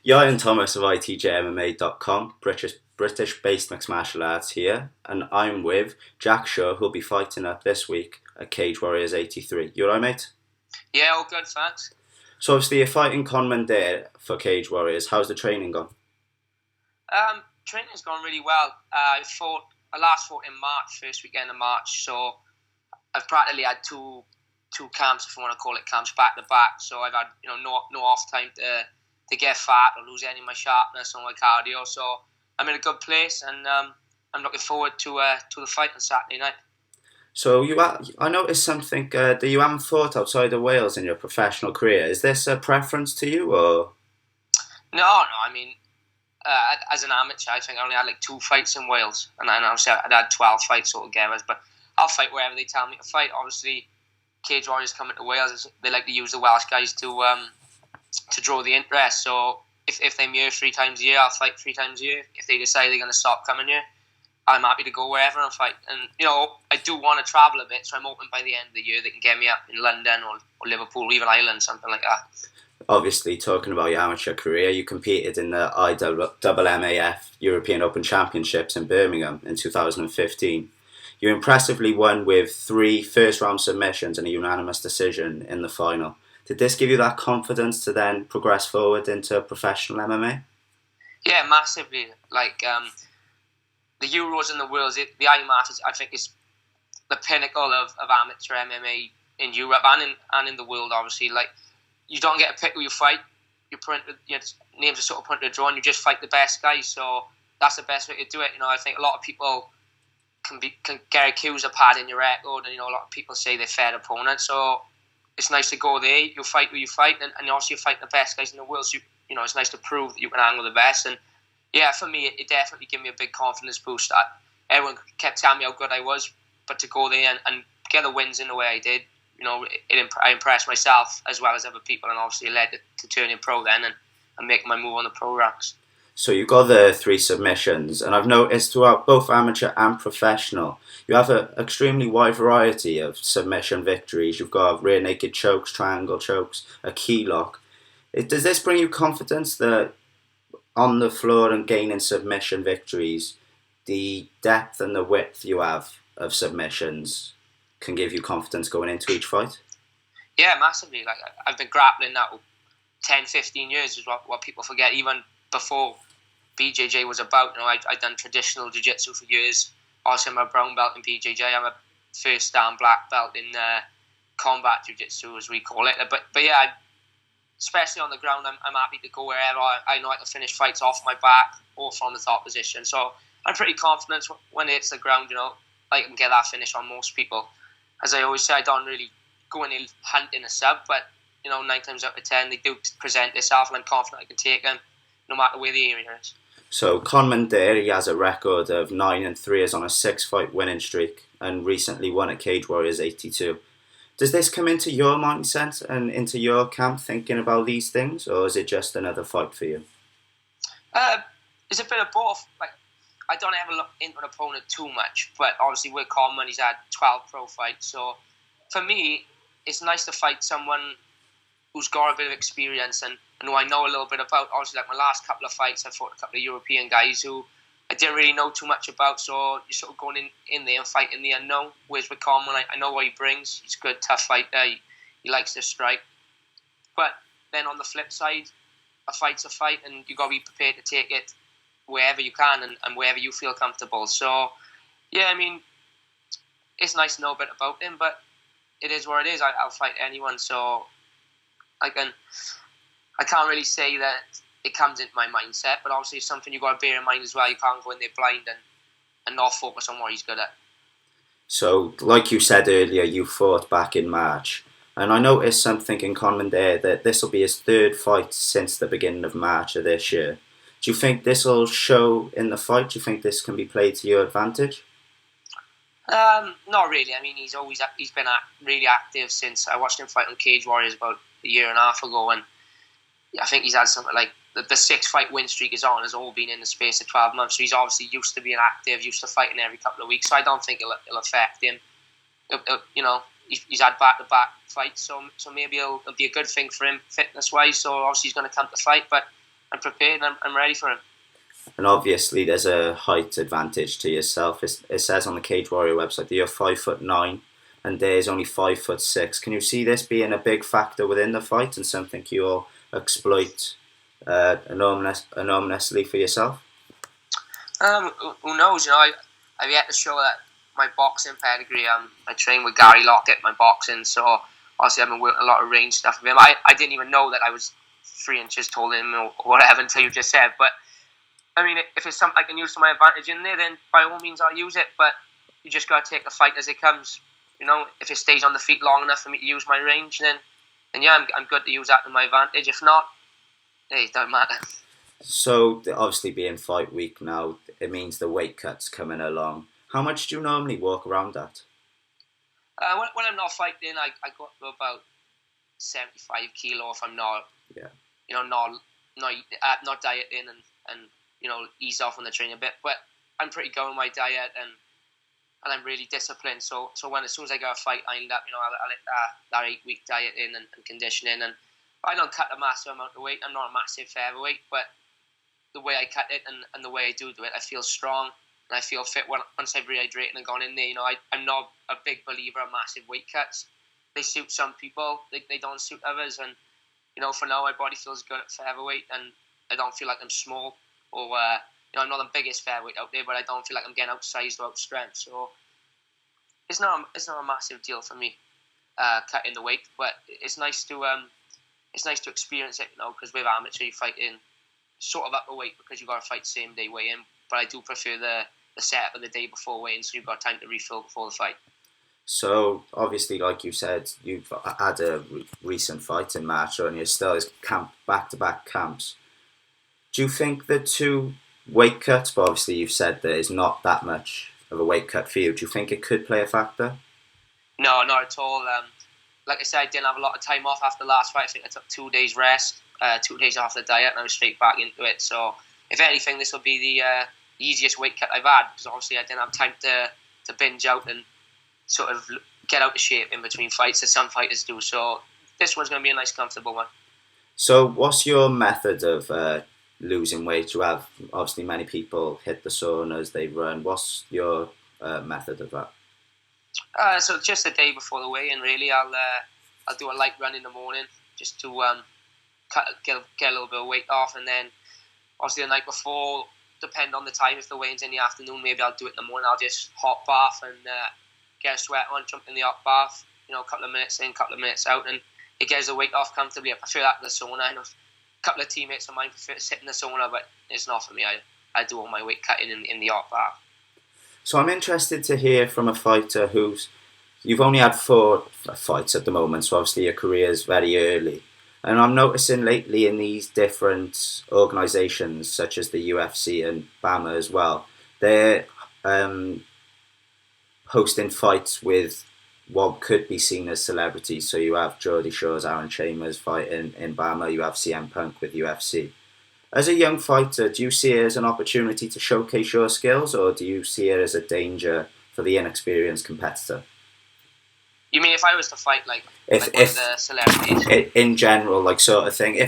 Ian Thomas of ITJMMA.com, British-based mixed martial arts here, and I'm with Jack Shaw, who'll be fighting up this week at Cage Warriors 83. You alright, mate? Yeah, all good, thanks. So obviously you're fighting Conman there for Cage Warriors. How's the training gone? Training's gone really well. I last fought in March, first weekend of March, so I've practically had two camps, if you want to call it camps, back to back. So I've had no off time to get fat or lose any of my sharpness or my cardio. So I'm in a good place, and I'm looking forward to the fight on Saturday night. So I noticed something that you haven't fought outside of Wales in your professional career. Is this a preference to you, or? No. I mean, as an amateur, I think I only had like 2 fights in Wales, and obviously I'd had 12 fights altogether. But I'll fight wherever they tell me to fight. Obviously, Cage Warriors coming to Wales, they like to use the Welsh guys to draw the interest. So if they're here 3 times a year, I'll fight 3 times a year. If they decide they're going to stop coming here, I'm happy to go wherever and fight. And I do want to travel a bit, so I'm hoping by the end of the year they can get me up in London or Liverpool or even Ireland, something like that. Obviously, talking about your amateur career, you competed in the IMMAF European Open Championships in Birmingham in 2015. You impressively won with 3 first-round submissions and a unanimous decision in the final. Did this give you that confidence to then progress forward into professional MMA? Yeah, massively. Like the Euros and the Worlds, the IMMAF, I think, is the pinnacle of amateur MMA in Europe and in the world. Obviously, like, you don't get a pick who you fight. Names are sort of put to a draw, and you just fight the best guys. So that's the best way to do it. I think a lot of people can get accused of padding your record, and a lot of people say they're fair opponents. So it's nice to go there. You fight who you fight, and also you fight the best guys in the world. So it's nice to prove that you can angle the best. And yeah, for me, it definitely gave me a big confidence boost. Everyone kept telling me how good I was, but to go there and get the wins in the way I did, I impressed myself as well as other people, and obviously it led to turning pro then and making my move on the pro ranks. So you got the 3 submissions, and I've noticed throughout both amateur and professional, you have an extremely wide variety of submission victories. You've got rear naked chokes, triangle chokes, a key lock. Does this bring you confidence that on the floor and gaining submission victories, the depth and the width you have of submissions can give you confidence going into each fight? Yeah, massively. Like, I've been grappling now 10, 15 years is what people forget. Even before BJJ was about, I'd done traditional jiu-jitsu for years. Also, I'm a brown belt in BJJ. I'm a first dan black belt in combat jiu-jitsu, as we call it. But yeah, especially on the ground, I'm happy to go wherever. I know I can finish fights off my back or from the top position. So I'm pretty confident when it hits the ground, I can get that finish on most people. As I always say, I don't really go in hunting a sub, but 9 times out of 10 they do present themselves, and I'm confident I can take them no matter where the area is. So Conman there, he has a record of 9-3, is on a 6-fight winning streak, and recently won at Cage Warriors 82. Does this come into your mindset and into your camp thinking about these things, or is it just another fight for you? It's a bit of both. Like, I don't ever look into an opponent too much, but obviously with Conman, he's had 12 pro fights. So for me, it's nice to fight someone who's got a bit of experience and who I know a little bit about. Obviously, like my last couple of fights, I fought a couple of European guys who I didn't really know too much about. So you're sort of going in there and fighting the unknown. Whereas with Conman, I know what he brings. He's a good, tough fighter. He likes to strike. But then on the flip side, a fight's a fight, and you've got to be prepared to take it wherever you can and wherever you feel comfortable. So, yeah, I mean, it's nice to know a bit about him, but it is what it is. I'll fight anyone, so I can't really say that it comes into my mindset, but obviously it's something you've got to bear in mind as well. You can't go in there blind and not focus on what he's good at. So, like you said earlier, you fought back in March, and I noticed something in Conman there that this will be his 3rd fight since the beginning of March of this year. Do you think this will show in the fight? Do you think this can be played to your advantage? Not really. I mean, he's been really active since I watched him fight on Cage Warriors about a year and a half ago, and I think he's had something like the 6-fight win streak is on has all been in the space of 12 months. So he's obviously used to being active, used to fighting every couple of weeks. So I don't think it'll affect him. He's had back-to-back fights, so maybe it'll be a good thing for him fitness-wise. So obviously he's going to come to fight, but I'm prepared and I'm ready for him. And obviously, there's a height advantage to yourself. It says on the Cage Warrior website that you're 5'9", and Dare's only 5'6". Can you see this being a big factor within the fight and something you'll exploit enormously for yourself? Who knows? I've yet to show that my boxing pedigree. I trained with Gary Lockett, my boxing, so obviously I've been working a lot of range stuff with him. I didn't even know that I was 3 inches taller than him or whatever until you just said. But I mean, if it's something I can use to my advantage in there, then by all means I'll use it. But you just got to take the fight as it comes. If it stays on the feet long enough for me to use my range, then yeah, I'm good to use that to my advantage. If not, hey, it don't matter. So, obviously being fight week now, it means the weight cut's coming along. How much do you normally walk around at? When I'm not fighting, I go up to about 75 kilo if I'm not, not dieting and ease off on the training a bit. But I'm pretty good with my diet and I'm really disciplined. So as soon as I go a fight, I end up, I let that 8-week diet in and conditioning, and I don't cut a massive amount of weight. I'm not a massive featherweight, but the way I cut it and the way I do it, I feel strong and I feel fit once I've rehydrated and gone in there. I'm not a big believer of massive weight cuts. They suit some people, they don't suit others, and for now my body feels good at featherweight and I don't feel like I'm small or I'm not the biggest featherweight out there, but I don't feel like I'm getting outsized or outstrength. So it's not a massive deal for me cutting the weight, but it's nice to experience it, because with amateur you fight in sort of up the weight because you've got to fight same day weigh in. But I do prefer the setup of the day before weigh in, so you've got time to refill before the fight. So obviously, like you said, you've had a recent fight in March, and you're still back-to-back camps. Do you think the 2 weight cuts, but obviously you've said there is not that much of a weight cut for you, do you think it could play a factor? No, not at all. Like I said, I didn't have a lot of time off after the last fight. I think I took 2 days rest, 2 days off the diet, and I was straight back into it. So if anything, this will be the easiest weight cut I've had, because obviously I didn't have time to binge out and sort of get out of shape in between fights as some fighters do. So this one's going to be a nice, comfortable one. So what's your method of losing weight? You have, obviously, many people hit the saunas, they run. What's your method of that? So just the day before the weigh-in, really, I'll do a light run in the morning just to get a little bit of weight off, and then obviously the night before, depend on the time. If the weigh-in's in the afternoon, maybe I'll do it in the morning. I'll just hot bath and get a sweat on, jump in the hot bath, a couple of minutes in, couple of minutes out, and it gets the weight off comfortably. I prefer that to the sauna. I know a couple of teammates of mine prefer to sit in the sauna, but it's not for me. I do all my weight cutting in the hot bath. So I'm interested to hear from a fighter you've only had 4 fights at the moment, so obviously your career is very early. And I'm noticing lately in these different organisations, such as the UFC and BAMMA as well, they're hosting fights with what could be seen as celebrities. So you have Geordie Shaw's Aaron Chambers fighting in BAMMA, you have CM Punk with UFC. As a young fighter, do you see it as an opportunity to showcase your skills, or do you see it as a danger for the inexperienced competitor? You mean if I was to fight like one of the celebrities? In general, like sort of thing.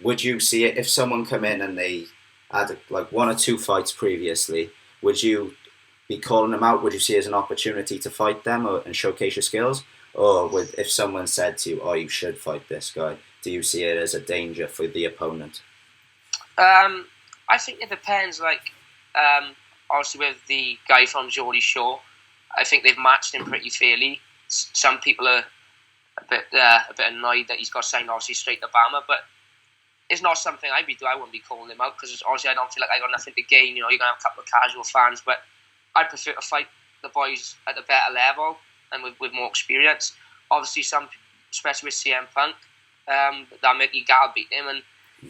Would you see it if someone come in and they had like 1 or 2 fights previously? Would you be calling them out? Would you see it as an opportunity to fight them and showcase your skills? Or if someone said to you, "Oh, you should fight this guy," do you see it as a danger for the opponent? I think it depends. Obviously with the guy from Geordie Shaw, I think they've matched him pretty fairly. Some people are a bit annoyed that he's got signed obviously straight to BAMMA, but it's not something I wouldn't be calling him out, because obviously I don't feel like I got nothing to gain. You're gonna have a couple of casual fans, but I prefer to fight the boys at a better level and with more experience. Obviously, especially with CM Punk, that Mickey Gall beat him, and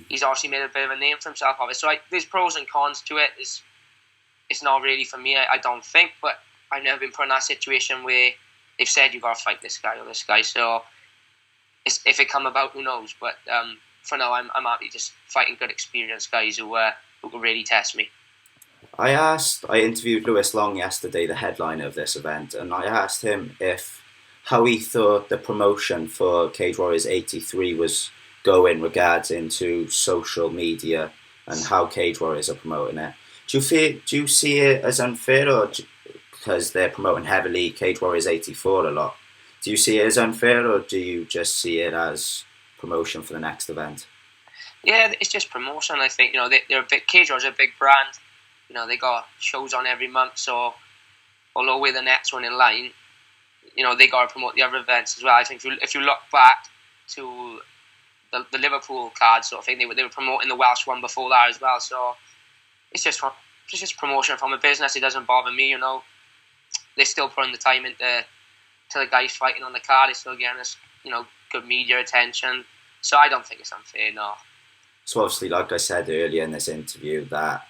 he's obviously made a bit of a name for himself of it. So there's pros and cons to it. It's not really for me, I don't think, but I've never been put in that situation where they've said you've got to fight this guy or this guy. So if it come about, who knows? But for now, I'm happy just fighting good experienced guys who can really test me. I interviewed Lewis Long yesterday, the headliner of this event, and I asked him how he thought the promotion for Cage Warriors 83 was go in regards into social media and how Cage Warriors are promoting it. Do you see it as unfair, or because they're promoting heavily Cage Warriors 84 a lot? Do you see it as unfair, or do you just see it as promotion for the next event? Yeah, it's just promotion. I think they're a big Cage Warriors, are a big brand. They got shows on every month, so although we're the next one in line, they got to promote the other events as well. I think if you look back to the Liverpool card sort of thing, they were promoting the Welsh one before that as well. So it's just promotion from a business. It doesn't bother me. They're still putting the time into the guys fighting on the card. They're still getting us good media attention. So I don't think it's unfair. No. So obviously, like I said earlier in this interview, that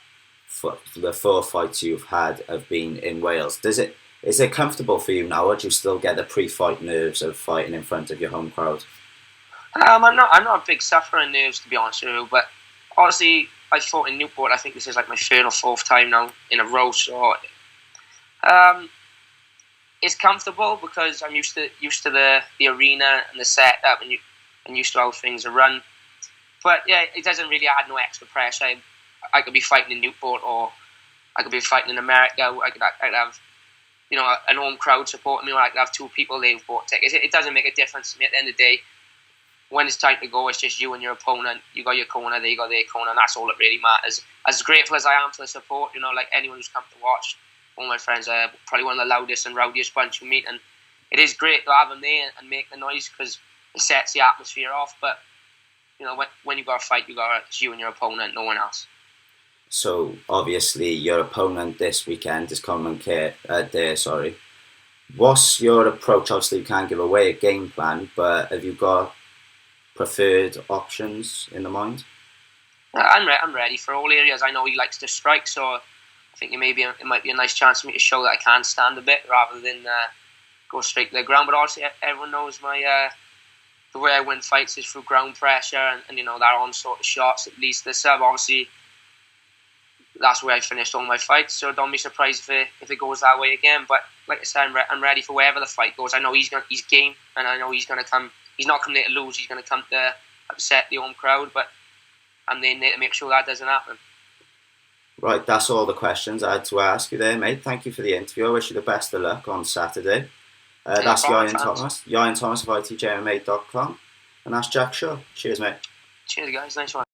the 4 fights you've had have been in Wales. Is it comfortable for you now, or do you still get the pre-fight nerves of fighting in front of your home crowd? I'm not a big sufferer in nerves, to be honest with you. But honestly, I fought in Newport. I think this is like my 3rd or 4th time now in a row. So it's comfortable because I'm used to the arena and the setup, and used to how things are run. But yeah, it doesn't really add no extra pressure. I could be fighting in Newport, or I could be fighting in America. I could have an home crowd supporting me, or I could have 2 people there who bought tickets. It doesn't make a difference to me at the end of the day. When it's time to go, it's just you and your opponent. You got your corner, they got their corner, and that's all that really matters. As grateful as I am for the support, like anyone who's come to watch, all my friends are probably one of the loudest and rowdiest bunch you meet, and it is great to have them there and make the noise because it sets the atmosphere off. But when you got to fight, it's you and your opponent, no one else. So obviously your opponent this weekend is Conman Dare. What's your approach? Obviously you can't give away a game plan, but have you got preferred options in the mind? I'm ready for all areas. I know he likes to strike, so I think it might be a nice chance for me to show that I can stand a bit rather than go straight to the ground. But also everyone knows the way I win fights is through ground pressure and that on sort of shots that leads to the sub. Obviously, that's where I finished all my fights, so don't be surprised if it goes that way again. But like I said, I'm ready for wherever the fight goes. I know he's game, and I know he's going to come. He's not coming there to lose. He's going to come to upset the home crowd, but I'm there to make sure that doesn't happen. Right, that's all the questions I had to ask you there, mate. Thank you for the interview. I wish you the best of luck on Saturday. That's Ian Thomas of ITJMMA.com, and that's Jack Shaw. Cheers, mate. Cheers, guys. Nice one.